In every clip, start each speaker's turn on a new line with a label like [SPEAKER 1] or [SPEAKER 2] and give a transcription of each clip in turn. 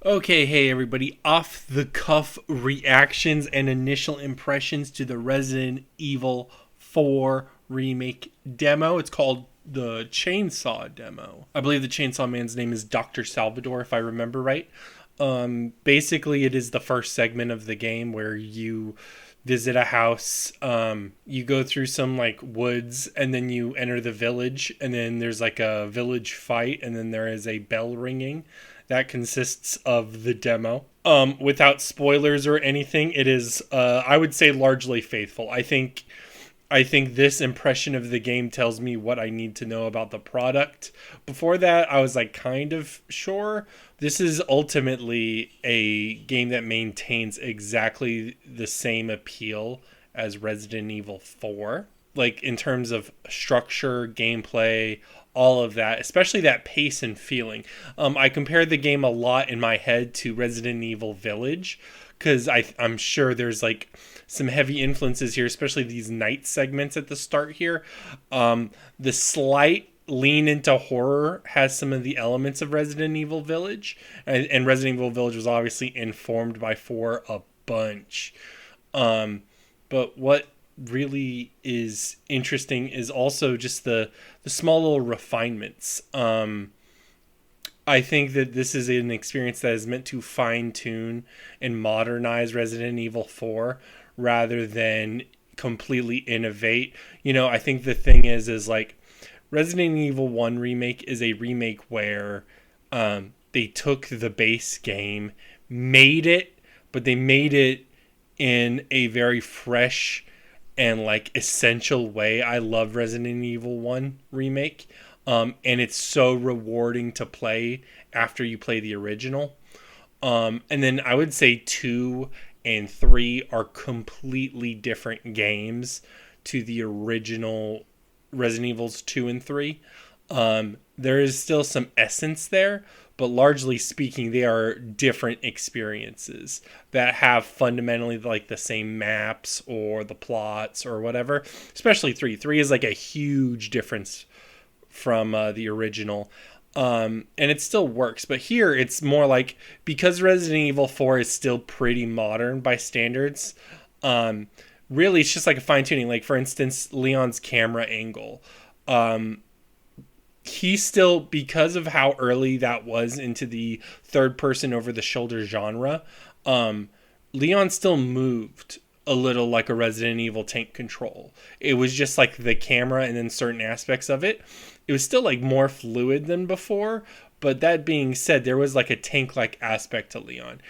[SPEAKER 1] Okay, hey everybody, off the cuff reactions and initial impressions to the Resident Evil 4 remake demo. It's called the Chainsaw demo. I believe the Chainsaw Man's name is Dr. Salvador, if I remember right. Basically, it is the first segment of the game where you visit a house. You go through some like woods, and then you enter the village, and then there's like a village fight, and then there is a bell ringing. That consists of the demo. Without spoilers or anything, it is I would say largely faithful. I think this impression of the game tells me what I need to know about the product. Before that, I was like kind of sure. This is ultimately a game that maintains exactly the same appeal as Resident Evil 4. Like in terms of structure, gameplay, all of that, especially that pace and feeling. I compared the game a lot in my head to Resident Evil Village because I'm sure there's like some heavy influences here, especially these night segments at the start here. The slight lean into horror has some of the elements of Resident Evil Village, and Resident Evil Village was obviously informed by 4 a bunch. But what really is interesting is also just the small little refinements. I think that this is an experience that is meant to fine tune and modernize Resident Evil 4 rather than completely innovate. I think the thing is like Resident Evil 1 remake is a remake where they took the base game, made it, but they made it in a very fresh and like essential way. I love Resident Evil 1 remake. And it's so rewarding to play after you play the original. And then I would say 2 and 3 are completely different games to the original Resident Evils 2 and 3. There is still some essence there, but largely speaking, they are different experiences that have fundamentally like the same maps or the plots or whatever. Especially 3. 3 is like a huge difference from the original. And it still works, but here it's more like, because Resident Evil 4 is still pretty modern by standards, really it's just like a fine-tuning. Like for instance, Leon's camera angle, he still, because of how early that was into the third person over the shoulder genre, Leon still moved a little like a Resident Evil tank control. It was just like the camera and then certain aspects of it. It was still like more fluid than before, but that being said, there was like a tank like aspect to Leon.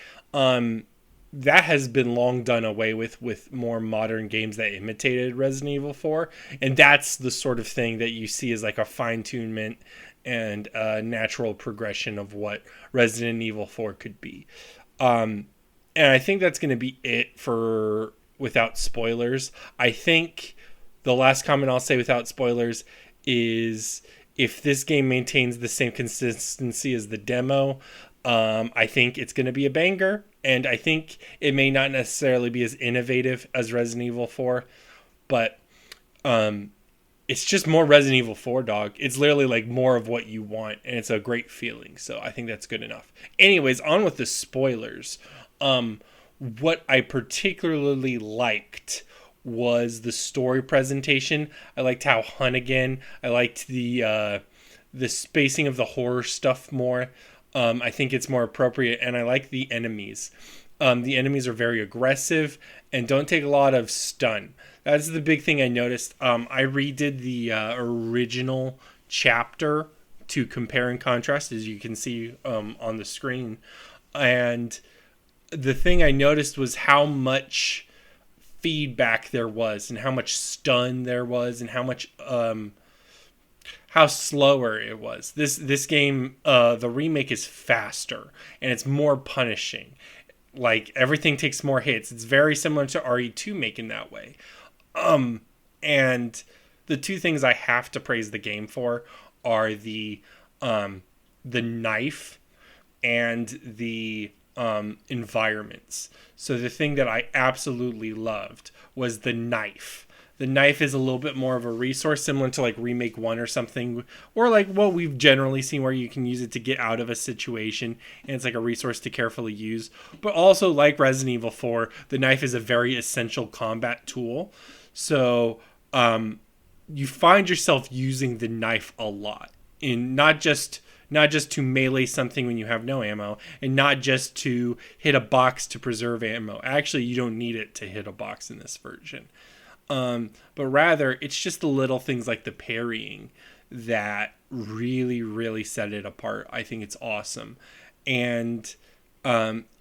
[SPEAKER 1] That has been long done away with more modern games that imitated Resident Evil 4, and that's the sort of thing that you see as like a fine-tunement and natural progression of what Resident Evil 4 could be. And I think that's going to be it for without spoilers. I think the last comment I'll say without spoilers is, if this game maintains the same consistency as the demo, I think it's going to be a banger. And I think it may not necessarily be as innovative as Resident Evil 4, but it's just more Resident Evil 4, dog. It's literally like more of what you want, and it's a great feeling. So I think that's good enough. Anyways, on with the spoilers. What I particularly liked was the story presentation. I liked how Hunnigan. I liked the spacing of the horror stuff more. I think it's more appropriate, and I like the enemies. The enemies are very aggressive and don't take a lot of stun. That's the big thing I noticed. I redid the original chapter to compare and contrast, as you can see on the screen. And the thing I noticed was how much feedback there was, and how much stun there was, and how much how slower it was. This game, the remake is faster and it's more punishing. Like everything takes more hits. It's very similar to RE4Make in that way. And the two things I have to praise the game for are the knife and the environments. So the thing that I absolutely loved was the knife. The knife is a little bit more of a resource, similar to like Remake 1 or something, or like what we've generally seen where you can use it to get out of a situation, and it's like a resource to carefully use. But also, like Resident Evil 4, the knife is a very essential combat tool. So you find yourself using the knife a lot, in not just to melee something when you have no ammo, and not just to hit a box to preserve ammo. Actually, you don't need it to hit a box in this version. But rather, it's just the little things like the parrying that really, really set it apart. I think it's awesome. And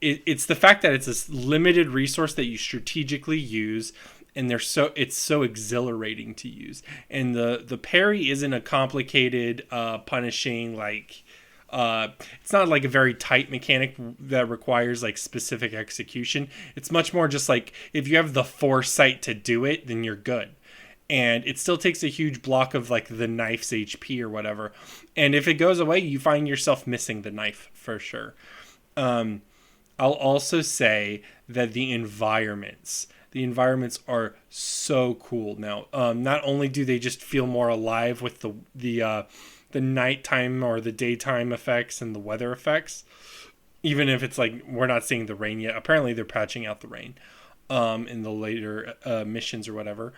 [SPEAKER 1] it's the fact that it's a limited resource that you strategically use, and it's so exhilarating to use. And the parry isn't a complicated punishing, like it's not like a very tight mechanic that requires like specific execution. It's much more just like if you have the foresight to do it, then you're good. And it still takes a huge block of like the knife's HP or whatever. And if it goes away, you find yourself missing the knife for sure. I'll also say that the environments are so cool now. Not only do they just feel more alive with the nighttime or the daytime effects and the weather effects, even if it's like we're not seeing the rain yet. Apparently they're patching out the rain in the later missions or whatever.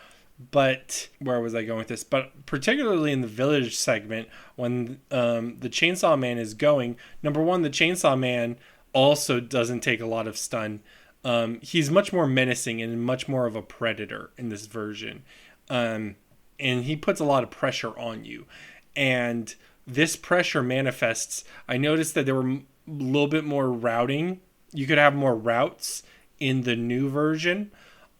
[SPEAKER 1] But where was I going with this? But particularly in the village segment, when the Chainsaw Man is going, number one, the Chainsaw Man also doesn't take a lot of stun. He's much more menacing and much more of a predator in this version. And he puts a lot of pressure on you. And this pressure manifests. I noticed that there were a little bit more routing. You could have more routes in the new version.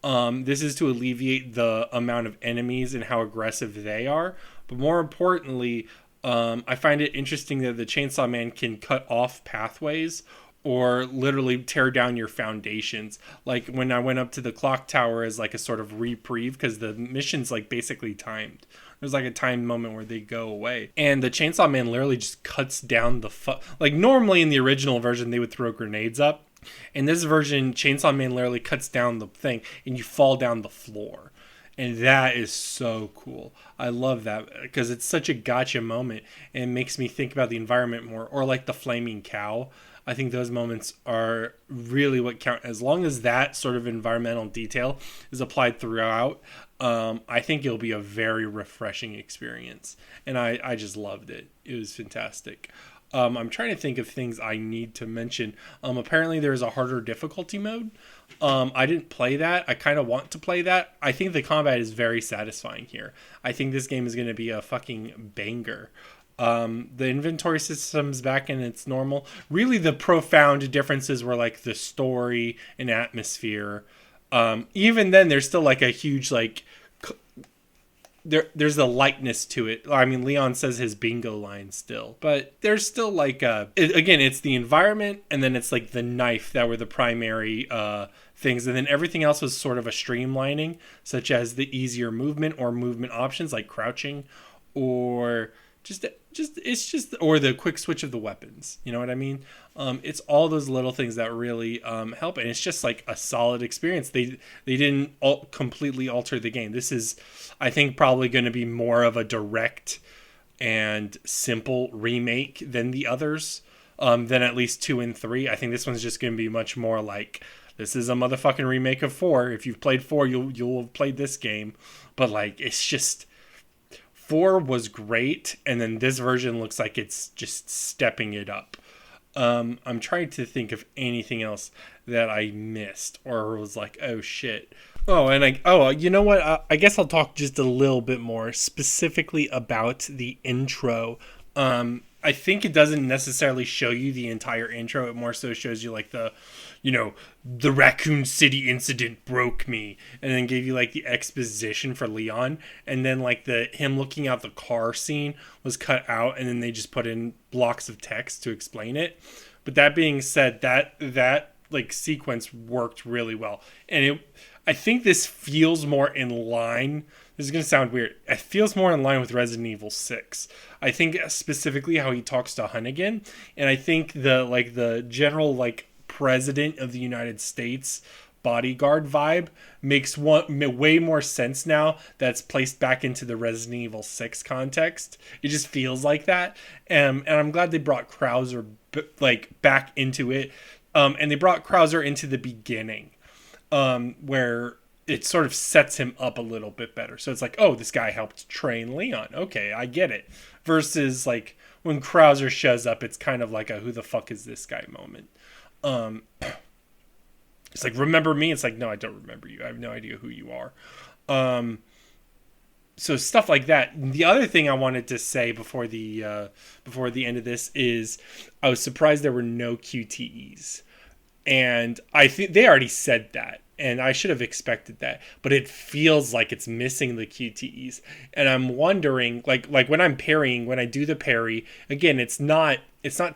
[SPEAKER 1] This is to alleviate the amount of enemies and how aggressive they are. But more importantly, I find it interesting that the Chainsaw Man can cut off pathways or literally tear down your foundations. Like when I went up to the clock tower as like a sort of reprieve, because the mission's like basically timed. There's like a timed moment where they go away. And the Chainsaw Man literally just cuts down like normally in the original version, they would throw grenades up. In this version, Chainsaw Man literally cuts down the thing and you fall down the floor. And that is so cool. I love that because it's such a gotcha moment and it makes me think about the environment more. Or like the flaming cow. I think those moments are really what count. As long as that sort of environmental detail is applied throughout, I think it'll be a very refreshing experience. And I just loved it. It was fantastic. I'm trying to think of things I need to mention. Apparently there's a harder difficulty mode. I didn't play that. I kind of want to play that. I think the combat is very satisfying here. I think this game is going to be a fucking banger. The inventory system's back in its normal. Really the profound differences were like the story and atmosphere. Even then there's still like a huge like there's a lightness to it. I mean, Leon says his bingo line still, but there's still like again, it's the environment and then it's like the knife that were the primary things, and then everything else was sort of a streamlining, such as the easier movement or movement options like crouching or or the quick switch of the weapons. You know what I mean? It's all those little things that really help, and it's just like a solid experience. They didn't completely alter the game. This is, I think, probably going to be more of a direct and simple remake than the others, than at least 2 and 3. I think this one's just going to be much more like, this is a motherfucking remake of 4. If you've played 4, you'll have played this game, but like it's just. 4 was great, and then this version looks like it's just stepping it up. I'm trying to think of anything else that I missed or was like, oh shit. You know what? I guess I'll talk just a little bit more specifically about the intro. I think it doesn't necessarily show you the entire intro. It more so shows you like the Raccoon City incident broke me, and then gave you like the exposition for Leon, and then like him looking out the car scene was cut out, and then they just put in blocks of text to explain it. But that being said, that like sequence worked really well, and I think this feels more in line. This is going to sound weird. It feels more in line with Resident Evil 6. I think specifically how he talks to Hunnigan, and I think the general like president of the United States bodyguard vibe makes way more sense now that's placed back into the Resident Evil 6 context. It just feels like that. And I'm glad they brought Krauser back into it. And they brought Krauser into the beginning, where it sort of sets him up a little bit better. So it's like, oh, this guy helped train Leon. Okay, I get it. Versus like when Krauser shows up, it's kind of like a who the fuck is this guy moment. It's like, remember me? It's like, no, I don't remember you. I have no idea who you are. So stuff like that. The other thing I wanted to say before the end of this is I was surprised there were no QTEs. And I think they already said that. And I should have expected that, but it feels like it's missing the QTEs. And I'm wondering, like when I'm parrying, when I do the parry, again, it's not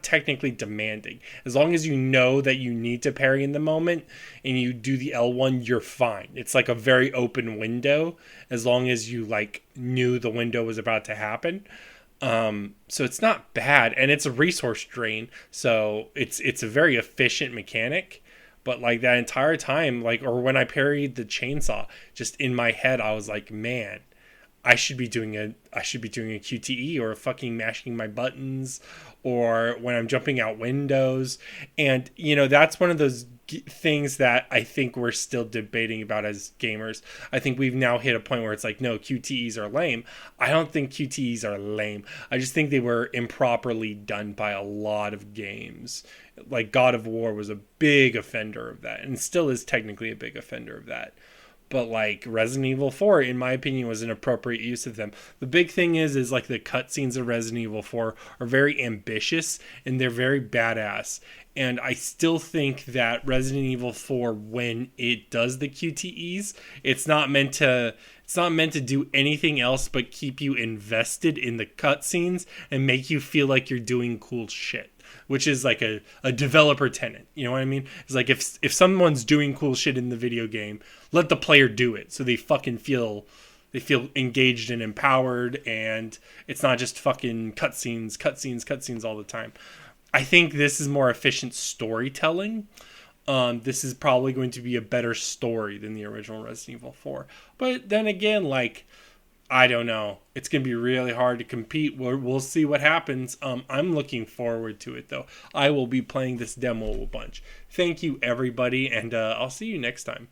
[SPEAKER 1] technically demanding. As long as you know that you need to parry in the moment and you do the L1, you're fine. It's like a very open window as long as you like knew the window was about to happen. So it's not bad, and it's a resource drain, so it's a very efficient mechanic. But like that entire time, like, or when I parried the chainsaw, just in my head, I was like, man, I should be doing a QTE or fucking mashing my buttons, or when I'm jumping out windows. And, you know, that's one of those things that I think we're still debating about as gamers. I think we've now hit a point where it's like, no, QTEs are lame. I don't think QTEs are lame. I just think they were improperly done by a lot of games. Like God of War was a big offender of that, and still is technically a big offender of that. But like Resident Evil 4, in my opinion, was an appropriate use of them. The big thing is like the cutscenes of Resident Evil 4 are very ambitious and they're very badass. And I still think that Resident Evil 4, when it does the QTEs, it's not meant to do anything else but keep you invested in the cutscenes and make you feel like you're doing cool shit. Which is like a developer tenet. You know what I mean? It's like if someone's doing cool shit in the video game, let the player do it so they fucking feel engaged and empowered, and it's not just fucking cutscenes all the time. I think this is more efficient storytelling. This is probably going to be a better story than the original Resident Evil 4. But then again, like, I don't know. It's going to be really hard to compete. We'll see what happens. I'm looking forward to it, though. I will be playing this demo a bunch. Thank you, everybody, and I'll see you next time.